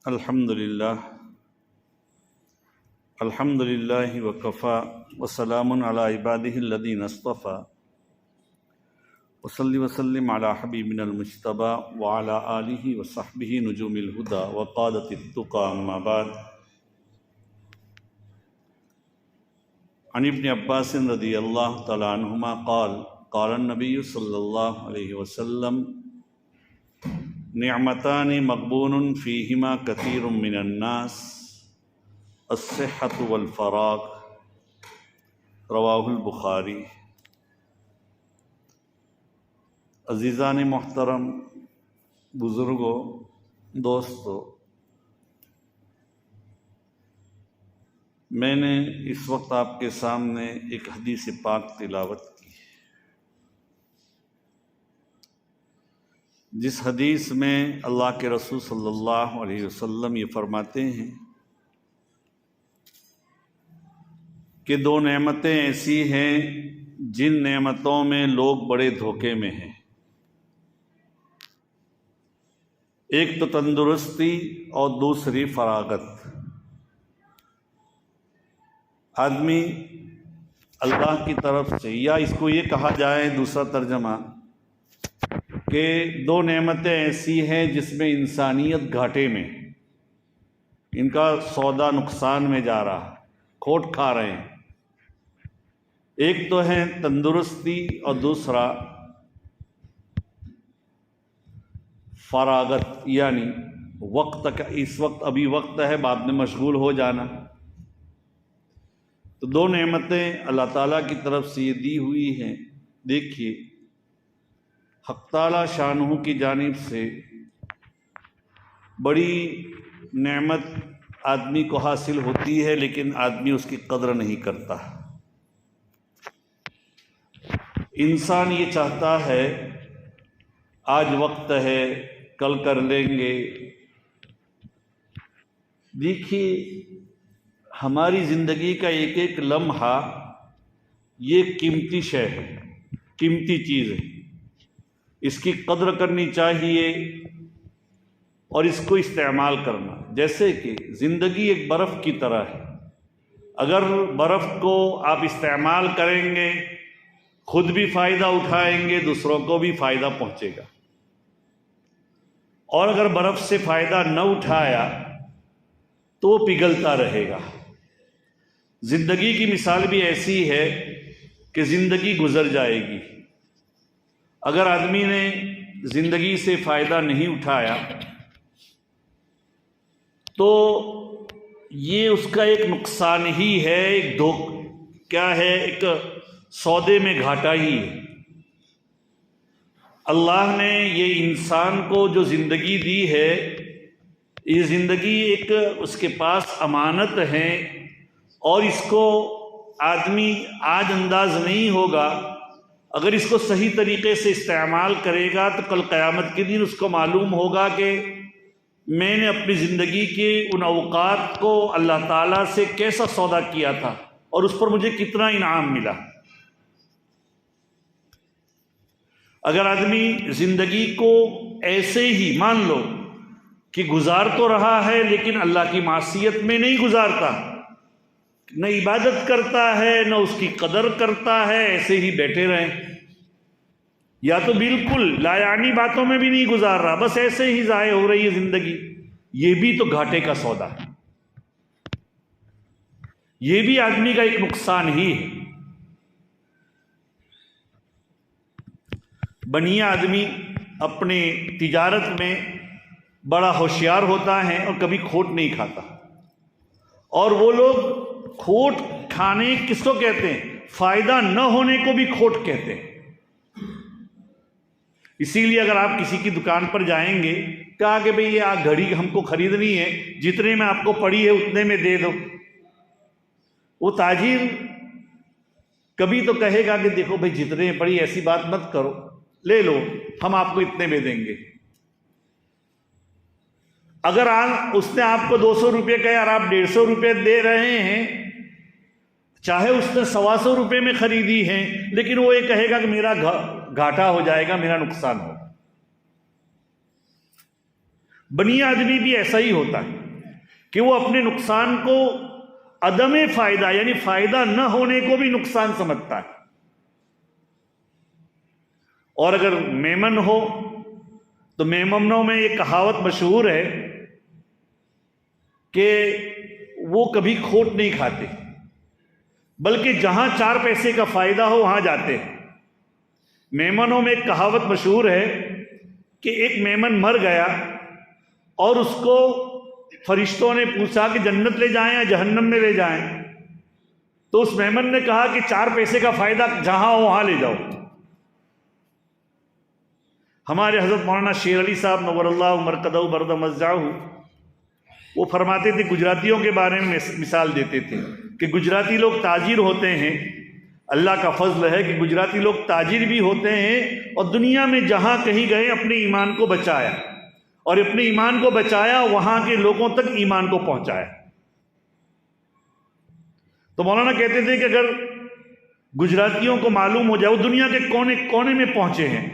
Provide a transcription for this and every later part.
الحمد للہ وکفا وسلام علی عبادہ الذین اصطفى وصلی وسلم علی حبیبنا المجتبی وعلی آلہ وصحبہ نجوم الہدی وقادۃ التقی اما بعد عن ابن عباس رضی اللہ تعالی عنہما قال قال النبی صلی اللہ علیہ وسلم نعمتان مغبون فیہما کثیر من الناس الصحۃ والفراغ رواہ البخاری۔ عزیزان محترم، بزرگوں، دوستو، میں نے اس وقت آپ کے سامنے ایک حدیث پاک تلاوت کی، جس حدیث میں اللہ کے رسول صلی اللہ علیہ وسلم یہ فرماتے ہیں کہ دو نعمتیں ایسی ہیں جن نعمتوں میں لوگ بڑے دھوکے میں ہیں، ایک تو تندرستی اور دوسری فراغت۔ آدمی اللہ کی طرف سے، یا اس کو یہ کہا جائے دوسرا ترجمہ کہ دو نعمتیں ایسی ہیں جس میں انسانیت گھاٹے میں، ان کا سودا نقصان میں جا رہا، کھوٹ کھا رہے ہیں۔ ایک تو ہے تندرستی اور دوسرا فراغت، یعنی وقت کا، اس وقت ابھی وقت ہے، بعد میں مشغول ہو جانا۔ تو دو نعمتیں اللہ تعالیٰ کی طرف سے یہ دی ہوئی ہیں۔ دیکھیے، حق تعالیٰ شانہ کی جانب سے بڑی نعمت آدمی کو حاصل ہوتی ہے، لیکن آدمی اس کی قدر نہیں کرتا۔ انسان یہ چاہتا ہے آج وقت ہے، کل کر لیں گے۔ دیکھیے، ہماری زندگی کا ایک ایک لمحہ یہ قیمتی شے ہے، قیمتی چیز ہے، اس کی قدر کرنی چاہیے اور اس کو استعمال کرنا۔ جیسے کہ زندگی ایک برف کی طرح ہے، اگر برف کو آپ استعمال کریں گے، خود بھی فائدہ اٹھائیں گے، دوسروں کو بھی فائدہ پہنچے گا۔ اور اگر برف سے فائدہ نہ اٹھایا تو وہ پگھلتا رہے گا۔ زندگی کی مثال بھی ایسی ہے کہ زندگی گزر جائے گی، اگر آدمی نے زندگی سے فائدہ نہیں اٹھایا تو یہ اس کا ایک نقصان ہی ہے، ایک کیا ہے، ایک سودے میں گھاٹا ہی ہے۔ اللہ نے یہ انسان کو جو زندگی دی ہے، یہ زندگی ایک اس کے پاس امانت ہے، اور اس کو آدمی آج انداز نہیں ہوگا۔ اگر اس کو صحیح طریقے سے استعمال کرے گا تو کل قیامت کے دن اس کو معلوم ہوگا کہ میں نے اپنی زندگی کے ان اوقات کو اللہ تعالیٰ سے کیسا سودا کیا تھا اور اس پر مجھے کتنا انعام ملا۔ اگر آدمی زندگی کو ایسے ہی مان لو کہ گزار تو رہا ہے لیکن اللہ کی معصیت میں نہیں گزارتا، نہ عبادت کرتا ہے نہ اس کی قدر کرتا ہے، ایسے ہی بیٹھے رہیں، یا تو بالکل لا یعنی باتوں میں بھی نہیں گزار رہا، بس ایسے ہی ضائع ہو رہی ہے زندگی، یہ بھی تو گھاٹے کا سودا ہے، یہ بھی آدمی کا ایک نقصان ہی ہے۔ بنیا آدمی اپنے تجارت میں بڑا ہوشیار ہوتا ہے اور کبھی کھوٹ نہیں کھاتا، اور وہ لوگ کھوٹ کھانے کس کو کہتے ہیں؟ فائدہ نہ ہونے کو بھی کھوٹ کہتے ہیں۔ اسی لیے اگر آپ کسی کی دکان پر جائیں گے، کہا کہ بھئی یہ گھڑی ہم کو خریدنی ہے، جتنے میں آپ کو پڑی ہے اتنے میں دے دو، وہ تاجر کبھی تو کہے گا کہ دیکھو بھئی جتنے میں پڑی، ایسی بات مت کرو، لے لو، ہم آپ کو اتنے میں دیں گے۔ اگر اس نے آپ کو 200 روپے کہے اور آپ 150 روپے دے رہے ہیں، چاہے اس نے 125 روپے میں خریدی ہے، لیکن وہ یہ کہے گا کہ میرا گھاٹا ہو جائے گا، میرا نقصان ہوگا۔ بنی آدمی بھی ایسا ہی ہوتا ہے کہ وہ اپنے نقصان کو عدم فائدہ یعنی فائدہ نہ ہونے کو بھی نقصان سمجھتا ہے. اور اگر میمن ہو تو میمنوں میں یہ کہاوت مشہور ہے کہ وہ کبھی کھوٹ نہیں کھاتے، بلکہ جہاں 4 پیسے کا فائدہ ہو وہاں جاتے ہیں. میمنوں میں ایک کہاوت مشہور ہے کہ ایک میمن مر گیا اور اس کو فرشتوں نے پوچھا کہ جنت لے جائیں یا جہنم میں لے جائیں، تو اس میمن نے کہا کہ 4 پیسے کا فائدہ جہاں ہو وہاں لے جاؤ. ہمارے حضرت مولانا شیر علی صاحب نور اللہ مرقدہ برد مزجہ وہ فرماتے تھے، گجراتیوں کے بارے میں مثال دیتے تھے کہ گجراتی لوگ تاجر ہوتے ہیں. اللہ کا فضل ہے کہ گجراتی لوگ تاجر بھی ہوتے ہیں اور دنیا میں جہاں کہیں گئے اپنے ایمان کو بچایا، اور اپنے ایمان کو بچایا وہاں کے لوگوں تک ایمان کو پہنچایا. تو مولانا کہتے تھے کہ اگر گجراتیوں کو معلوم ہو جائے، وہ دنیا کے کونے کونے میں پہنچے ہیں.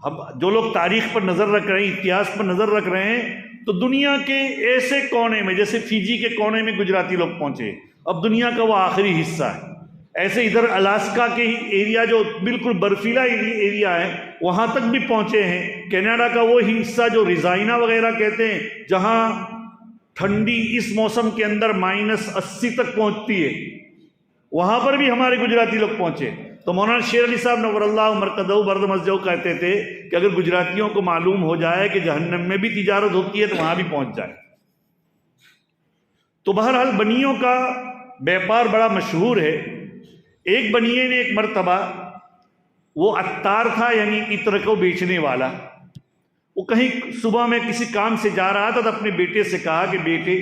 اب جو لوگ تاریخ پر نظر رکھ رہے ہیں، اتہاس پر نظر رکھ رہے ہیں، تو دنیا کے ایسے کونے میں جیسے فیجی کے کونے میں گجراتی لوگ پہنچے، اب دنیا کا وہ آخری حصہ ہے. ایسے ادھر الاسکا کے ہی ایریا جو بالکل برفیلا ایریا ہے وہاں تک بھی پہنچے ہیں. کینیڈا کا وہ حصہ جو ریزائنا وغیرہ کہتے ہیں، جہاں ٹھنڈی اس موسم کے اندر -80 تک پہنچتی ہے، وہاں پر بھی ہمارے گجراتی لوگ پہنچے. تو مولانا شیر علی صاحب نور اللہ مرقدہ برد مزجہ کہتے تھے کہ اگر گجراتیوں کو معلوم ہو جائے کہ جہنم میں بھی تجارت ہوتی ہے تو وہاں بھی پہنچ جائے. تو بہرحال بنیوں کا بیپار بڑا مشہور ہے. ایک بنیے نے ایک مرتبہ، وہ عطار تھا یعنی عطر کو بیچنے والا، وہ کہیں صبح میں کسی کام سے جا رہا تھا تو اپنے بیٹے سے کہا کہ بیٹے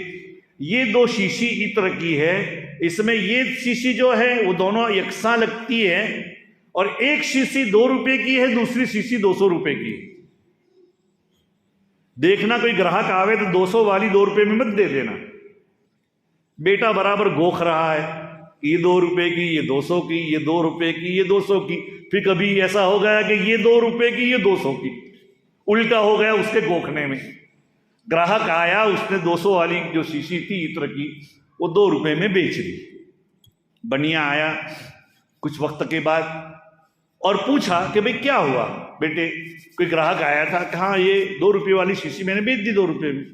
یہ 2 شیشی عطر کی ہے، اس میں یہ شیشی جو ہے وہ دونوں یکساں لگتی ہے، اور ایک شیشی 2 روپے کی ہے، دوسری شیشی 200 روپے کی ہے. دیکھنا کوئی گراہک آوے تو 200 والی 2 روپے میں مت دے دینا. بیٹا برابر گوکھ رہا ہے، یہ 2 روپے کی، یہ 200 کی، یہ 2 روپے کی، یہ 200 کی. پھر کبھی ایسا ہو گیا کہ یہ 2 روپے کی، یہ 200 کی، الٹا ہو گیا اس کے گوکھنے میں. گراہک آیا، اس نے 200 والی جو شیشی تھی عطر کی وہ 2 روپے میں بیچ دی. بنیا آیا کچھ وقت کے بعد اور پوچھا کہ بھئی کیا ہوا بیٹے؟ کوئی گراہک آیا تھا، کہاں یہ 2 روپے والی شیشی میں نے بیچ دی 2 روپے میں.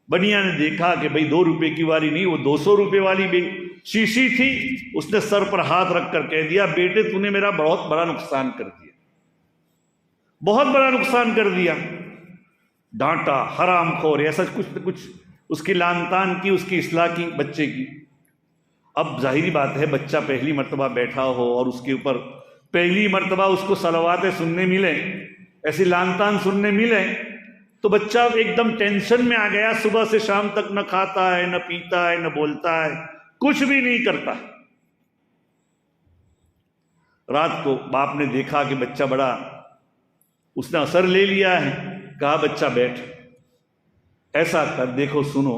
بنیا نے دیکھا کہ بھئی 2 روپے کی والی نہیں، وہ 200 روپے والی بھی شیشی تھی. اس نے سر پر ہاتھ رکھ کر کہہ دیا، بیٹے تو نے میرا بہت بڑا نقصان کر دیا، بہت بڑا نقصان کر دیا. ڈانٹا، حرام خور، ایسا کچھ نہ کچھ اس کی لان تان کی، اس کی اصلاح کی بچے کی. اب ظاہری بات ہے بچہ پہلی مرتبہ بیٹھا ہو اور اس کے اوپر پہلی مرتبہ اس کو صلواتیں سننے ملیں، ایسی لان تان سننے ملیں، تو بچہ ایک دم ٹینشن میں آ گیا. صبح سے شام تک نہ کھاتا ہے، نہ پیتا ہے، نہ بولتا ہے، کچھ بھی نہیں کرتا. رات کو باپ نے دیکھا کہ بچہ بڑا، اس نے اثر لے لیا ہے، کہا بچہ بیٹھ، ایسا کر دیکھو سنو،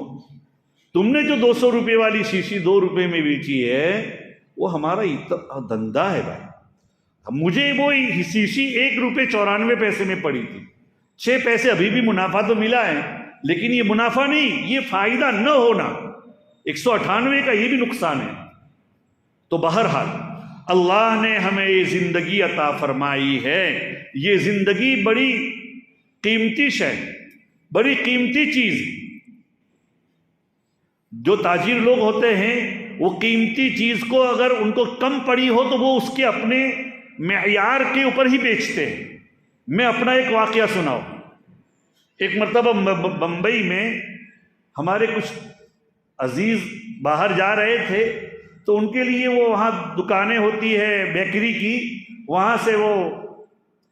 تم نے جو 200 روپے والی شیشی 2 روپے میں بیچی ہے وہ ہمارا دھندا ہے بھائی. مجھے وہ شیشی 1 روپے 94 پیسے میں پڑی تھی، 6 پیسے ابھی بھی منافع تو ملا ہے، لیکن یہ منافع نہیں، یہ فائدہ نہ ہونا 198 کا یہ بھی نقصان ہے. تو بہرحال اللہ نے ہمیں یہ زندگی عطا فرمائی ہے، یہ زندگی بڑی قیمتی شے، بڑی قیمتی چیز. جو تاجر لوگ ہوتے ہیں وہ قیمتی چیز کو اگر ان کو کم پڑی ہو تو وہ اس کے اپنے معیار کے اوپر ہی بیچتے ہیں. میں اپنا ایک واقعہ سناؤں. ایک مرتبہ بمبئی میں ہمارے کچھ عزیز باہر جا رہے تھے، تو ان کے لیے وہ وہاں دکانیں ہوتی ہے بیکری کی، وہاں سے وہ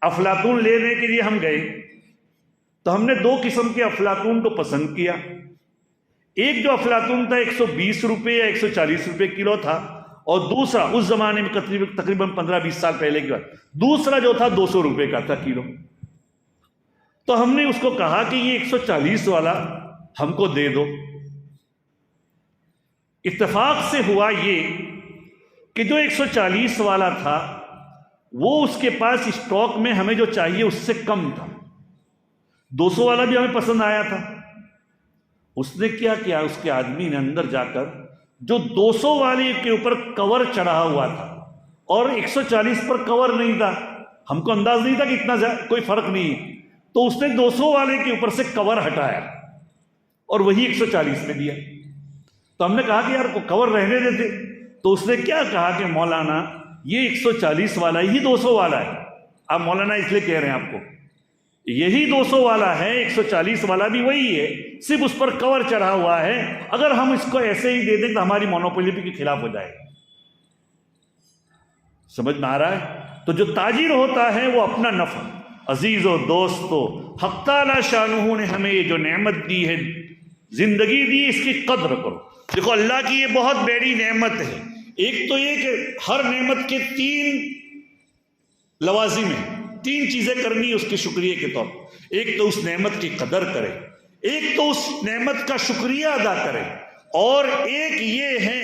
افلاطون لینے کے لیے ہم گئے. تو ہم نے 2 قسم کے افلاطون کو پسند کیا. ایک جو افلاطون تھا 120 روپے یا 140 روپے کلو تھا، اور دوسرا اس زمانے میں تقریباً 15-20 سال پہلے کی بات، دوسرا جو تھا 200 روپے کا تھا کلو. تو ہم نے اس کو کہا کہ یہ 140 والا ہم کو دے دو. اتفاق سے ہوا یہ کہ جو 140 والا تھا وہ اس کے پاس اسٹاک میں ہمیں جو چاہیے اس سے کم تھا. 200 والا بھی ہمیں پسند آیا تھا، اس نے کیا کیا، اس کے آدمی نے اندر جا کر جو 200 والے کے اوپر کور چڑھا ہوا تھا اور 140 پر کور نہیں تھا، ہم کو انداز نہیں تھا کہ اتنا کوئی فرق نہیں ہے، تو اس نے 200 والے کے اوپر سے کور ہٹایا اور وہی 140 میں دیا۔ تو ہم نے کہا کہ یار کور رہنے دیتے، تو اس نے کیا کہا کہ مولانا یہ 140 والا ہی 200 والا ہے، آپ مولانا اس لیے کہہ رہے ہیں آپ کو، یہی 200 والا ہے، 140 والا بھی وہی ہے، صرف اس پر کور چڑھا ہوا ہے، اگر ہم اس کو ایسے ہی دے دیں تو ہماری مونوپولی کے خلاف ہو جائے گا۔ سمجھ میں آ رہا ہے؟ تو جو تاجر ہوتا ہے وہ اپنا نفع، عزیز و دوستو، حق تعالی شانہ نے ہمیں یہ جو نعمت دی ہے، زندگی دی، اس کی قدر کرو۔ دیکھو اللہ کی یہ بہت بڑی نعمت ہے۔ ایک تو یہ کہ ہر نعمت کے 3 لوازم ہیں، 3 چیزیں کرنی اس کے شکریہ کے طور پر۔ ایک تو اس نعمت کی قدر کرے، ایک تو اس نعمت کا شکریہ ادا کرے، اور ایک یہ ہے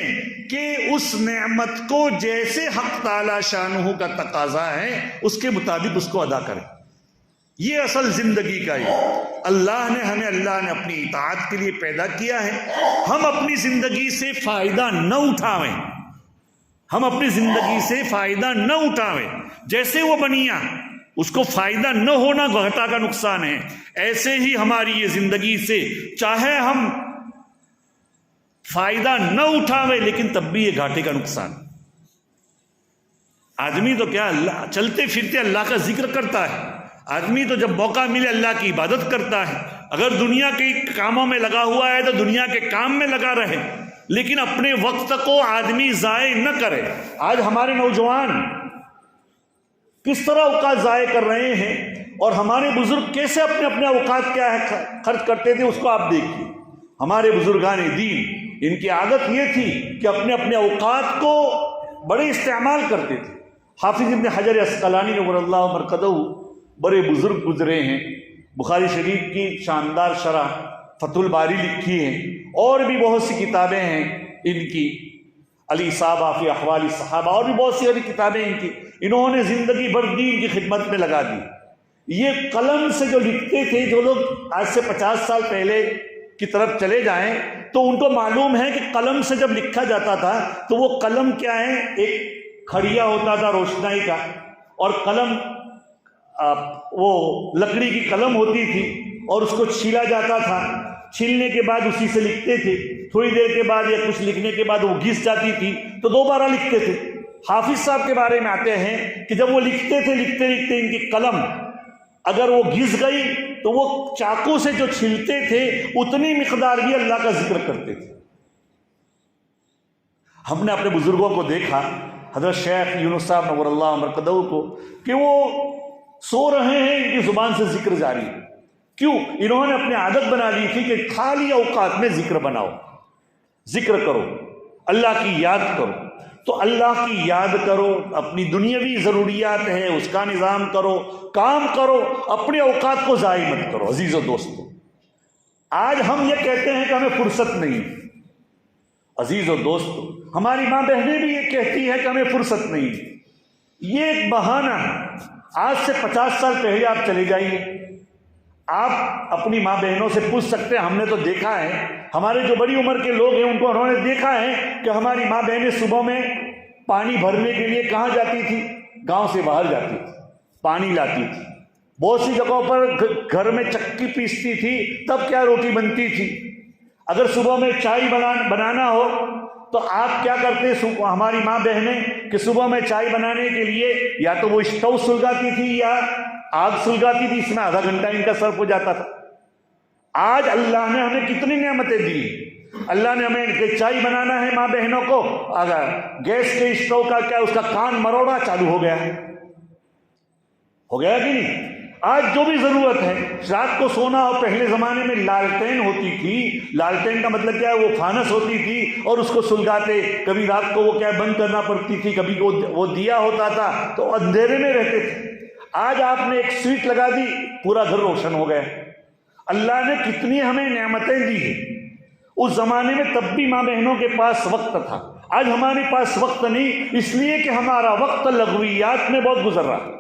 کہ اس نعمت کو جیسے حق تعالی شانہ کا تقاضا ہے اس کے مطابق اس کو ادا کرے۔ یہ اصل زندگی کا ہے۔ اللہ نے اپنی اطاعت کے لیے پیدا کیا ہے، ہم اپنی زندگی سے فائدہ نہ اٹھاویں، ہم اپنی زندگی سے فائدہ نہ اٹھاویں۔ جیسے وہ بنیا اس کو فائدہ نہ ہونا گھاٹا کا نقصان ہے، ایسے ہی ہماری یہ زندگی سے چاہے ہم فائدہ نہ اٹھاویں لیکن تب بھی یہ گھاٹے کا نقصان۔ آدمی تو کیا اللہ چلتے پھرتے اللہ کا ذکر کرتا ہے، آدمی تو جب موقع ملے اللہ کی عبادت کرتا ہے، اگر دنیا کے کاموں میں لگا ہوا ہے تو دنیا کے کام میں لگا رہے، لیکن اپنے وقت کو آدمی ضائع نہ کرے۔ آج ہمارے نوجوان کس طرح اوقات ضائع کر رہے ہیں، اور ہمارے بزرگ کیسے اپنے اپنے اوقات کیا ہے خرچ کرتے تھے، اس کو آپ دیکھیے۔ ہمارے بزرگان دین ان کی عادت یہ تھی کہ اپنے اپنے اوقات کو بڑے استعمال کرتے تھے۔ حافظ ابن حجر عسقلانی نور اللہ مرقدہ بڑے بزرگ گزرے ہیں، بخاری شریف کی شاندار شرح فتح الباری لکھی ہے، اور بھی بہت سی کتابیں ہیں ان کی، الاصابہ فی احوال الصحابہ، اور بھی بہت سی اور کتابیں ان کی۔ انہوں نے زندگی بھر دین کی خدمت میں لگا دی۔ یہ قلم سے جو لکھتے تھے، جو لوگ آج سے 50 سال پہلے کی طرف چلے جائیں تو ان کو معلوم ہے کہ قلم سے جب لکھا جاتا تھا تو وہ قلم کیا ہے، ایک کھڑیا ہوتا تھا روشنائی کا، اور قلم وہ لکڑی کی قلم ہوتی تھی، اور اس کو چھیلا جاتا تھا، چھیلنے کے بعد اسی سے لکھتے تھے، تھوڑی دیر کے بعد یا کچھ لکھنے کے بعد وہ گھس جاتی تھی تو دوبارہ لکھتے تھے۔ حافظ صاحب کے بارے میں آتے ہیں کہ جب وہ لکھتے تھے، لکھتے لکھتے ان کی قلم اگر وہ گھس گئی تو وہ چاقو سے جو چھلتے تھے اتنی مقدار بھی اللہ کا ذکر کرتے تھے۔ ہم نے اپنے بزرگوں کو دیکھا، حضرت شیخ یونس صاحب نور اللہ مرقدہ کو، کہ وہ سو رہے ہیں، ان کی زبان سے ذکر جاری ہے۔ کیوں؟ انہوں نے اپنی عادت بنا لی تھی کہ خالی اوقات میں ذکر بناؤ، ذکر کرو، اللہ کی یاد کرو۔ تو اللہ کی یاد کرو، اپنی دنیاوی ضروریات ہیں اس کا نظام کرو، کام کرو، اپنے اوقات کو ضائع مت کرو۔ عزیز و دوستو، آج ہم یہ کہتے ہیں کہ ہمیں فرصت نہیں۔ عزیز و دوستو، ہماری ماں بہنیں بھی یہ کہتی ہیں کہ ہمیں فرصت نہیں۔ یہ ایک بہانہ ہے۔ آج سے 50 سال پہلے آپ چلے جائیے، آپ اپنی ماں بہنوں سے پوچھ سکتے ہیں، ہم نے تو دیکھا ہے، ہمارے جو بڑی عمر کے لوگ ہیں ان کو انہوں نے دیکھا ہے کہ ہماری ماں بہنیں صبح میں پانی بھرنے کے لیے کہاں جاتی تھی؟ گاؤں سے باہر جاتی تھی، پانی لاتی تھی۔ بہت سی جگہوں پر گھر میں چکی پیستی تھی، تب کیا روٹی بنتی تھی۔ اگر صبح میں چائے بنانا ہو تو آپ کیا کرتے؟ ہماری ماں بہنیں کہ صبح میں چائے بنانے کے لیے یا تو وہ اسٹو سلگاتی تھی یا آگ سلگاتی تھی، اس میں آدھا گھنٹہ ان کا صرف ہو جاتا تھا۔ آج اللہ نے ہمیں کتنی نعمتیں دی۔ اللہ نے ہمیں کہ چائے بنانا ہے ماں بہنوں کو، اگر گیس کے اسٹو کا کیا اس کا کان مروڑا چالو ہو گیا ہے، ہو گیا کہ نہیں؟ آج جو بھی ضرورت ہے، رات کو سونا ہو، پہلے زمانے میں لالٹین ہوتی تھی، لالٹین کا مطلب کیا ہے، وہ فانس ہوتی تھی اور اس کو سلگاتے، کبھی رات کو وہ کیا بند کرنا پڑتی تھی، کبھی وہ دیا ہوتا تھا تو اندھیرے میں رہتے تھے۔ آج آپ نے ایک سوئچ لگا دی، پورا گھر روشن ہو گیا۔ اللہ نے کتنی ہمیں نعمتیں دی ہیں۔ اس زمانے میں تب بھی ماں بہنوں کے پاس وقت تھا، آج ہمارے پاس وقت نہیں، اس لیے کہ ہمارا وقت لغویات میں بہت گزر رہا ہے۔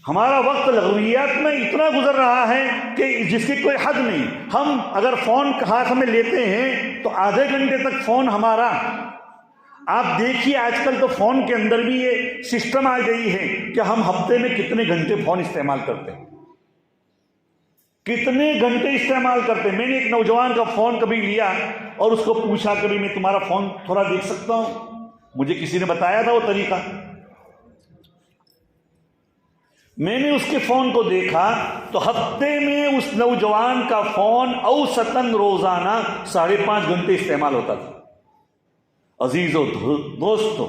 ہمارا وقت لغویات میں اتنا گزر رہا ہے کہ جس کی کوئی حد نہیں. ہم اگر فون ہاتھ میں لیتے ہیں تو آدھے گھنٹے تک فون ہمارا. آپ دیکھیے آج کل تو فون کے اندر بھی یہ سسٹم آ گئی ہے کہ ہم ہفتے میں کتنے گھنٹے فون استعمال کرتے ہیں, کتنے گھنٹے استعمال کرتے ہیں. میں نے ایک نوجوان کا فون کبھی لیا اور اس کو پوچھا کبھی میں تمہارا فون تھوڑا دیکھ سکتا ہوں. مجھے کسی نے بتایا تھا وہ طریقہ. میں نے اس کے فون کو دیکھا تو ہفتے میں اس نوجوان کا فون اوسطاً روزانہ 5.5 گھنٹے استعمال ہوتا تھا. عزیزو دوستو,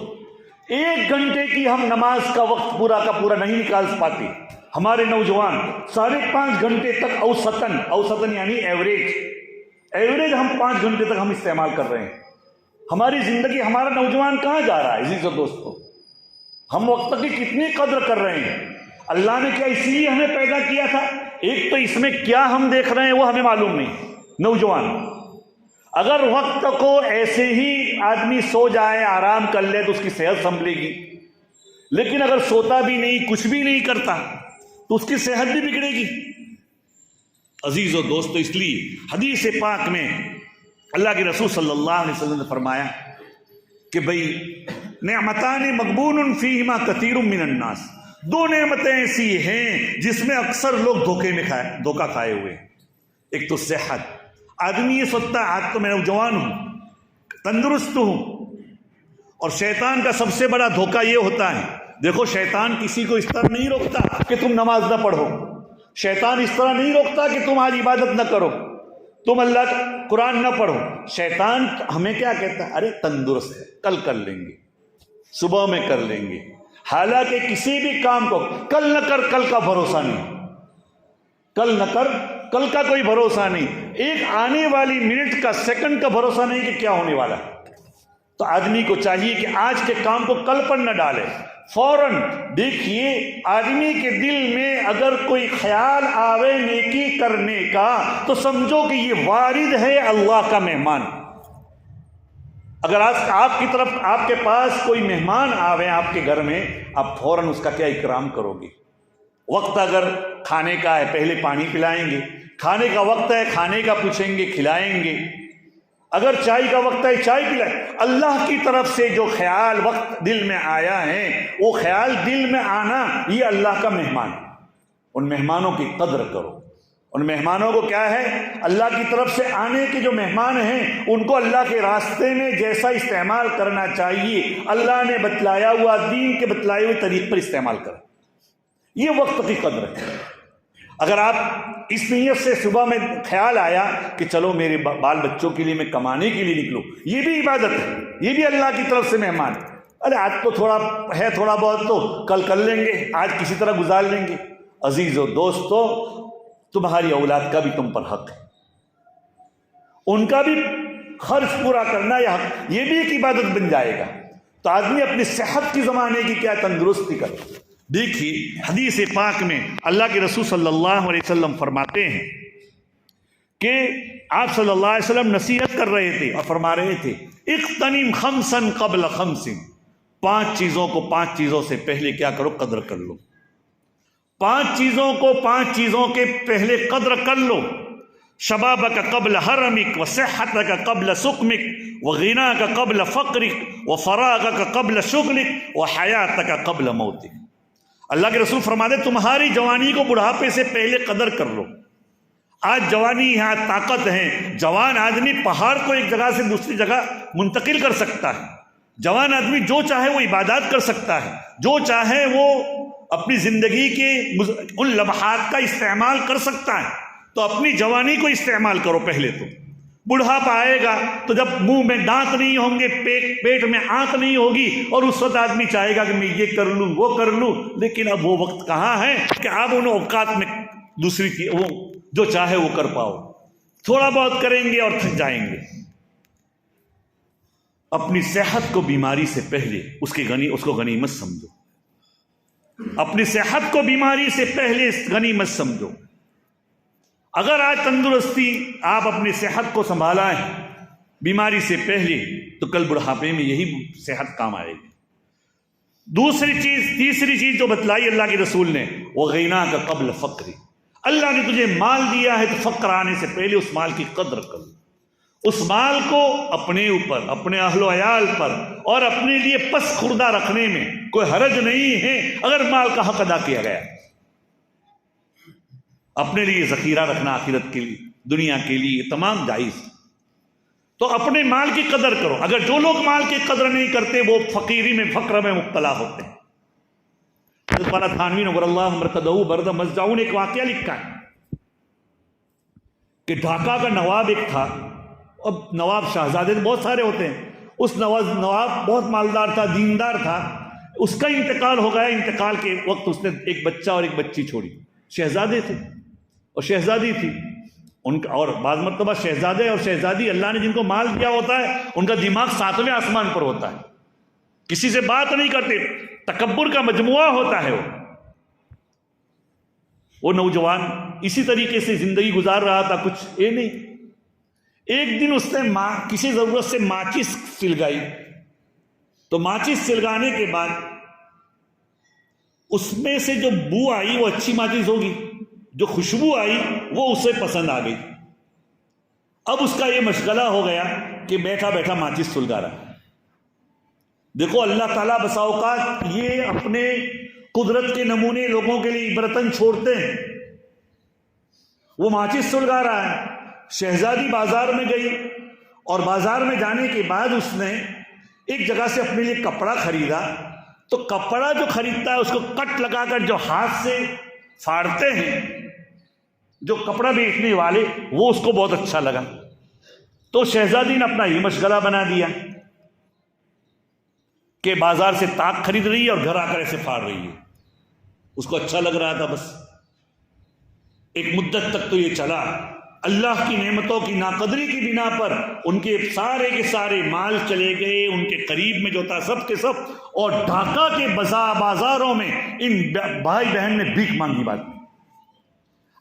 1 گھنٹے کی ہم نماز کا وقت پورا کا پورا نہیں نکال پاتے. ہمارے نوجوان 5.5 گھنٹے تک اوسطاً یعنی ایوریج ہم 5 گھنٹے تک ہم استعمال کر رہے ہیں. ہماری زندگی, ہمارا نوجوان کہاں جا رہا ہے عزیزو دوستو؟ ہم وقت کی کتنی قدر کر رہے ہیں. اللہ نے کیا اسی لیے ہمیں پیدا کیا تھا؟ ایک تو اس میں کیا ہم دیکھ رہے ہیں وہ ہمیں معلوم نہیں. نوجوان اگر وقت کو ایسے ہی آدمی سو جائے, آرام کر لے تو اس کی صحت سنبھلے گی, لیکن اگر سوتا بھی نہیں, کچھ بھی نہیں کرتا تو اس کی صحت بھی بگڑے گی. عزیز و دوستو, اس لیے حدیث پاک میں اللہ کے رسول صلی اللہ علیہ وسلم نے فرمایا کہ بھئی نعمتان مغبون فیہما کثیر من الناس. 2 نعمتیں ایسی ہیں جس میں اکثر لوگ دھوکہ کھائے ہوئے ہیں. ایک تو صحت. آدمی یہ سوچتا ہے آج تو میں نوجوان ہوں, تندرست ہوں, اور شیطان کا سب سے بڑا دھوکہ یہ ہوتا ہے, دیکھو شیطان کسی کو اس طرح نہیں روکتا کہ تم نماز نہ پڑھو, شیطان اس طرح نہیں روکتا کہ تم آج عبادت نہ کرو, تم اللہ کا قرآن نہ پڑھو. شیطان ہمیں کیا کہتا ہے؟ ارے تندرست ہے, کل کر لیں گے, صبح میں کر لیں گے. حالانکہ کسی بھی کام کو کل نہ کر, کل کا بھروسہ نہیں, کل نہ کر, کل کا کوئی بھروسہ نہیں. ایک آنے والی منٹ کا, سیکنڈ کا بھروسہ نہیں کہ کیا ہونے والا. تو آدمی کو چاہیے کہ آج کے کام کو کل پر نہ ڈالے, فوراً. دیکھیے آدمی کے دل میں اگر کوئی خیال آوے نیکی کرنے کا تو سمجھو کہ یہ وارد ہے اللہ کا مہمان. اگر آپ کی طرف, آپ کے پاس کوئی مہمان آوے آپ کے گھر میں, آپ فوراً اس کا کیا اکرام کرو گے. وقت اگر کھانے کا ہے پہلے پانی پلائیں گے, کھانے کا وقت ہے کھانے کا پوچھیں گے, کھلائیں گے. اگر چائے کا وقت ہے چائے پلائیں. اللہ کی طرف سے جو خیال وقت دل میں آیا ہے, وہ خیال دل میں آنا یہ اللہ کا مہمان. ان مہمانوں کی قدر کرو. ان مہمانوں کو کیا ہے, اللہ کی طرف سے آنے کے جو مہمان ہیں ان کو اللہ کے راستے میں جیسا استعمال کرنا چاہیے, اللہ نے بتلایا ہوا دین کے بتلائے ہوئے طریق پر استعمال کریں. یہ وقت کی قدر ہے. اگر آپ اس نیت سے صبح میں خیال آیا کہ چلو میرے بال بچوں کے لیے میں کمانے کے لیے نکلوں, یہ بھی عبادت ہے, یہ بھی اللہ کی طرف سے مہمان. ارے آج تو تھوڑا ہے, تھوڑا بہت تو کل کر لیں گے, آج کسی طرح گزار لیں گے. عزیز و دوستو, تمہاری اولاد کا بھی تم پر حق ہے, ان کا بھی خرچ پورا کرنا یہ بھی ایک عبادت بن جائے گا. تو آدمی اپنی صحت کی زمانے کی کیا تندرستی کرے. دیکھیے حدیث پاک میں اللہ کے رسول صلی اللہ علیہ وسلم فرماتے ہیں کہ آپ صلی اللہ علیہ وسلم نصیحت کر رہے تھے اور فرما رہے تھے اغتنم خمسا قبل خمس. 5 چیزوں کو 5 چیزوں سے پہلے کیا کرو, قدر کر لو. 5 چیزوں کو 5 چیزوں کے پہلے قدر کر لو. شبابک قبل حرمک, وصحتک قبل سقمک, وغناک قبل فقرک, وفراغک قبل شغلک, وحیاتک قبل موتک. اللہ کے رسول فرماتے تمہاری جوانی کو بڑھاپے سے پہلے قدر کر لو. آج جوانی ہے, آج طاقت ہے. جوان آدمی پہاڑ کو ایک جگہ سے دوسری جگہ منتقل کر سکتا ہے. جوان آدمی جو چاہے وہ عبادات کر سکتا ہے, جو چاہے وہ اپنی زندگی کے ان لمحات کا استعمال کر سکتا ہے. تو اپنی جوانی کو استعمال کرو پہلے. تو بڑھاپا آئے گا تو جب منہ میں دانت نہیں ہوں گے, پیٹ میں آنت نہیں ہوگی, اور اس وقت آدمی چاہے گا کہ میں یہ کر لوں وہ کر لوں. لیکن اب وہ وقت کہاں ہے کہ آپ ان اوقات میں دوسری چیز وہ جو چاہے وہ کر پاؤ. تھوڑا بہت کریں گے اور تھک جائیں گے. اپنی صحت کو بیماری سے پہلے اس کو غنیمت سمجھو. اپنی صحت کو بیماری سے پہلے غنیمت سمجھو. اگر آج تندرستی آپ اپنی صحت کو سنبھالا ہے بیماری سے پہلے, تو کل بڑھاپے میں یہی صحت کام آئے گی. تیسری چیز جو بتلائی اللہ کے رسول نے، وَغِنَاكَ قَبْلَ فَقْرِ، اللہ نے تجھے مال دیا ہے تو فقر آنے سے پہلے اس مال کی قدر کر، اس مال کو اپنے اوپر، اپنے اہل و عیال پر اور اپنے لیے پس خوردہ رکھنے میں کوئی حرج نہیں ہے اگر مال کا حق ادا کیا گیا، اپنے لیے ذخیرہ رکھنا آخرت کے لیے، دنیا کے لیے، تمام جائز، تو اپنے مال کی قدر کرو۔ اگر جو لوگ مال کی قدر نہیں کرتے وہ فقیری میں، فقر میں مبتلا ہوتے ہیں۔ حضرت والا تھانوی نور اللہ مرقدہ برد مزدعون نے ایک واقعہ لکھا ہے کہ ڈھاکہ کا نواب ایک تھا، اب نواب شہزادے بہت سارے ہوتے ہیں، اس نواب بہت مالدار تھا، دیندار تھا، اس کا انتقال ہو گیا، انتقال کے وقت اس نے ایک بچہ اور ایک بچی چھوڑی، شہزادے تھے اور شہزادی تھی ان کا، اور بعض مرتبہ شہزادے اور شہزادی اللہ نے جن کو مال دیا ہوتا ہے ان کا دماغ 7ویں آسمان پر ہوتا ہے، کسی سے بات نہیں کرتے، تکبر کا مجموعہ ہوتا ہے۔ وہ نوجوان اسی طریقے سے زندگی گزار رہا تھا، کچھ یہ نہیں، ایک دن اس نے کسی ضرورت سے ماچس سلگائی، تو ماچس سلگانے کے بعد اس میں سے جو بو آئی وہ اچھی ماچس ہوگی، جو خوشبو آئی وہ اسے پسند آ گئی۔ اب اس کا یہ مشغلہ ہو گیا کہ بیٹھا بیٹھا ماچس سلگا رہا۔ دیکھو اللہ تعالیٰ بسا اوقات یہ اپنے قدرت کے نمونے لوگوں کے لیے عبرتاً چھوڑتے ہیں۔ وہ ماچس سلگا رہا ہے، شہزادی بازار میں گئی اور بازار میں جانے کے بعد اس نے ایک جگہ سے اپنے لیے کپڑا خریدا، تو کپڑا جو خریدتا ہے اس کو کٹ لگا کر جو ہاتھ سے پھاڑتے ہیں جو کپڑا بیچنے والے، وہ اس کو بہت اچھا لگا، تو شہزادی نے اپنا یہ مشغلہ بنا دیا کہ بازار سے طاق خرید رہی ہے اور گھر آ کر ایسے پھاڑ رہی ہے، اس کو اچھا لگ رہا تھا۔ بس ایک مدت تک تو یہ چلا، اللہ کی نعمتوں کی ناقدری کی بنا پر ان کے سارے کے سارے مال چلے گئے، ان کے قریب میں جو تھا سب کے سب، اور ڈھاکہ کے بازاروں میں ان بھائی بہن نے بھیک مانگی بات،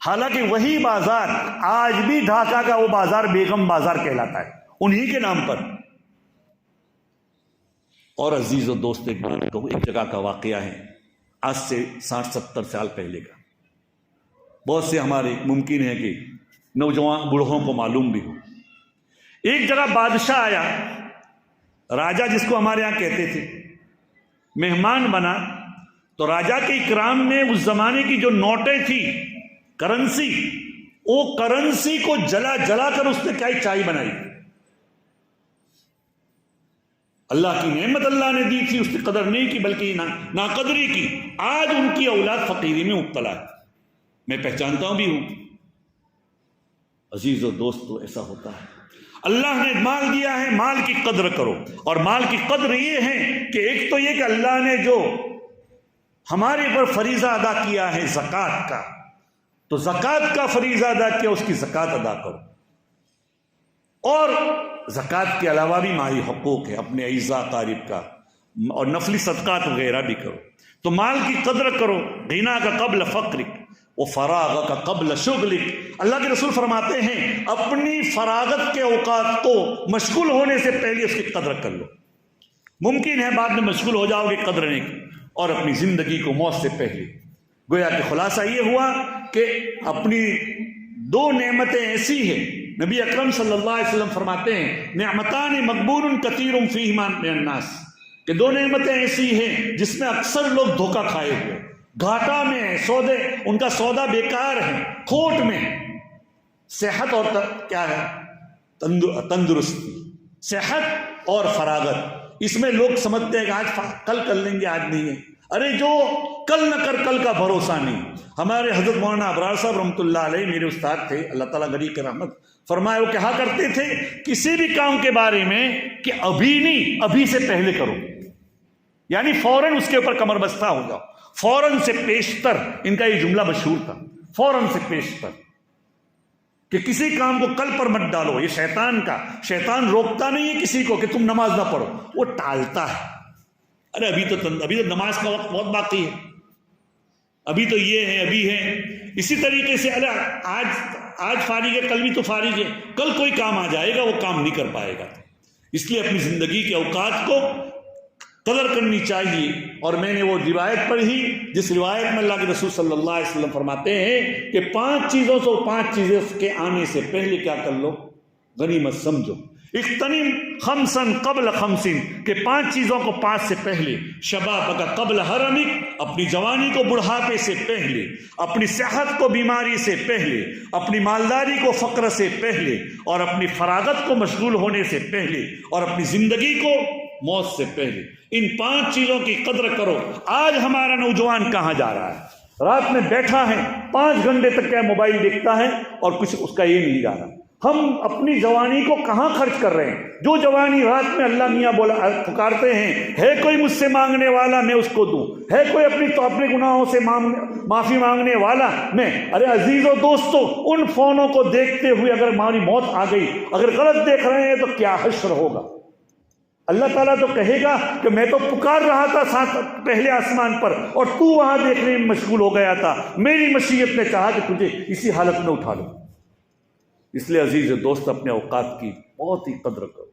حالانکہ وہی بازار آج بھی ڈھاکہ کا وہ بازار بیگم بازار کہلاتا ہے، انہی کے نام پر۔ اور عزیز و دوست ایک بات کہوں، ایک جگہ کا واقعہ ہے آج سے 60-70 سال پہلے کا، بہت سے ہمارے ممکن ہے کہ نوجوان بوڑھوں کو معلوم بھی ہو۔ ایک جگہ بادشاہ آیا، راجہ جس کو ہمارے ہاں کہتے تھے، مہمان بنا، تو راجہ کے اکرام میں اس زمانے کی جو نوٹیں تھی، کرنسی، وہ کرنسی کو جلا جلا کر اس نے کیا چائے بنائی۔ اللہ کی نعمت اللہ نے دی تھی، اس کی قدر نہیں کی بلکہ ناقدری کی۔ آج ان کی اولاد فقیری میں مبتلا ہے، میں پہچانتا ہوں بھی ہوں۔ عزیز و دوستو ایسا ہوتا ہے، اللہ نے مال دیا ہے، مال کی قدر کرو، اور مال کی قدر یہ ہے کہ ایک تو یہ کہ اللہ نے جو ہمارے پر فریضہ ادا کیا ہے زکوٰۃ کا، تو زکوٰۃ کا فریضہ ادا کیا، اس کی زکوٰۃ ادا کرو، اور زکوٰۃ کے علاوہ بھی مالی حقوق ہے، اپنے اعزاء قارب کا اور نفلی صدقات وغیرہ بھی کرو۔ تو مال کی قدر کرو، غنا کا قبل فقرک و فراغ کا قبل شغلک۔ اللہ کے رسول فرماتے ہیں اپنی فراغت کے اوقات کو مشغول ہونے سے پہلے اس کی قدر کر لو، ممکن ہے بعد میں مشغول ہو جاؤ گے قدر نہیں کی، اور اپنی زندگی کو موت سے پہلے۔ گویا کہ خلاصہ یہ ہوا کہ اپنی دو نعمتیں ایسی ہیں، نبی اکرم صلی اللہ علیہ وسلم فرماتے ہیں نعمتان مغبون کثیر فیہما من الناس، کہ دو نعمتیں ایسی ہیں جس میں اکثر لوگ دھوکہ کھائے ہوئے، گھاٹا میں سودے، ان کا سودا بیکار ہے، کھوٹ میں۔ صحت اور کیا ہے؟ تندرستی، صحت اور فراغت۔ اس میں لوگ سمجھتے ہیں کہ آج کل کر لیں گے، آج نہیں ہے۔ ارے جو کل نہ کر کل کا بھروسہ نہیں۔ ہمارے حضرت مولانا ابرار صاحب رحمۃ اللہ علیہ میرے استاد تھے، اللہ تعالیٰ غنی کے رحمت فرمائے، وہ کہا کرتے تھے کسی بھی کام کے بارے میں کہ ابھی نہیں، ابھی سے پہلے کرو، یعنی فوراً اس کے اوپر کمر بستہ ہو جاؤ، فوراً سے پیشتر۔ ان کا یہ جملہ مشہور تھا، فوراً سے پیشتر، کہ کسی کام کو کل پر مت ڈالو۔ یہ شیطان روکتا نہیں ہے کسی کو کہ تم نماز نہ پڑھو، وہ ٹالتا ہے۔ ارے ابھی تو نماز کا وقت بہت باقی ہے، ابھی تو یہ ہے، ابھی ہے۔ اسی طریقے سے آج فارغ ہے، کل بھی تو فارغ ہے، کل کوئی کام آ جائے گا، وہ کام نہیں کر پائے گا۔ اس لیے اپنی زندگی کے اوقات کو قدر کرنی چاہیے، اور میں نے وہ روایت پڑھی جس روایت میں اللہ کے رسول صلی اللہ علیہ وسلم فرماتے ہیں کہ 5 چیزوں سے 5 چیزیں کے آنے سے پہلے کیا کر لو، غنیمت سمجھو۔ اغتنم خمسا قبل خمسن، کہ 5 چیزوں کو 5 سے پہلے، شبابک قبل حرمک، اپنی جوانی کو بڑھاپے سے پہلے، اپنی صحت کو بیماری سے پہلے، اپنی مالداری کو فقر سے پہلے، اور اپنی فراغت کو مشغول ہونے سے پہلے، اور اپنی زندگی کو موت سے پہلے۔ ان 5 چیزوں کی قدر کرو۔ آج ہمارا نوجوان کہاں جا رہا ہے؟ رات میں بیٹھا ہے 5 گھنٹے تک کیا موبائل دیکھتا ہے اور کچھ اس کا یہ نہیں جا رہا۔ ہم اپنی جوانی کو کہاں خرچ کر رہے ہیں؟ جو جوانی رات میں اللہ میاں بولا پکارتے ہیں، ہے کوئی مجھ سے مانگنے والا میں اس کو دوں، ہے کوئی اپنے گناہوں سے معافی مانگنے والا میں۔ ارے عزیزوں دوستو، ان فونوں کو دیکھتے ہوئے اگر ہماری موت آ گئی، اگر غلط دیکھ رہے ہیں تو کیا حشر ہوگا؟ اللہ تعالیٰ تو کہے گا کہ میں تو پکار رہا تھا پہلے آسمان پر اور تو وہاں دیکھنے میں مشغول ہو گیا تھا، میری مشیت نے چاہا کہ تجھے اسی حالت میں اٹھا لوں۔ اس لیے عزیز دوست، اپنے اوقات کی بہت ہی قدر کرو۔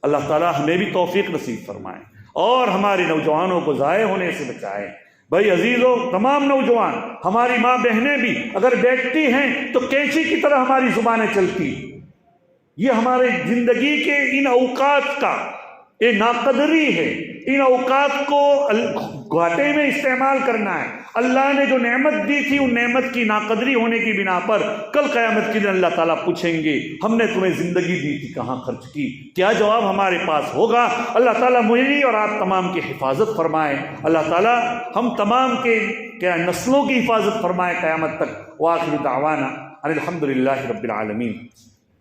اللہ تعالیٰ ہمیں بھی توفیق نصیب فرمائے اور ہمارے نوجوانوں کو ضائع ہونے سے بچائے۔ بھائی عزیزوں، تمام نوجوان، ہماری ماں بہنیں بھی اگر بیٹھتی ہیں تو کینچی کی طرح ہماری زبانیں چلتی۔ یہ ہمارے زندگی کے ان اوقات کا یہ ناقدری ہے۔ ان اوقات کو گھاٹے میں استعمال کرنا ہے۔ اللہ نے جو نعمت دی تھی ان نعمت کی ناقدری ہونے کی بنا پر کل قیامت کے دن اللہ تعالیٰ پوچھیں گے ہم نے تمہیں زندگی دی تھی کہاں خرچ کی؟ کیا جواب ہمارے پاس ہوگا؟ اللہ تعالیٰ مجھے اور آپ تمام کی حفاظت فرمائے۔ اللہ تعالیٰ ہم تمام کے نسلوں کی حفاظت فرمائے قیامت تک۔ وآخر دعوانا ان الحمد للہ رب العالمین۔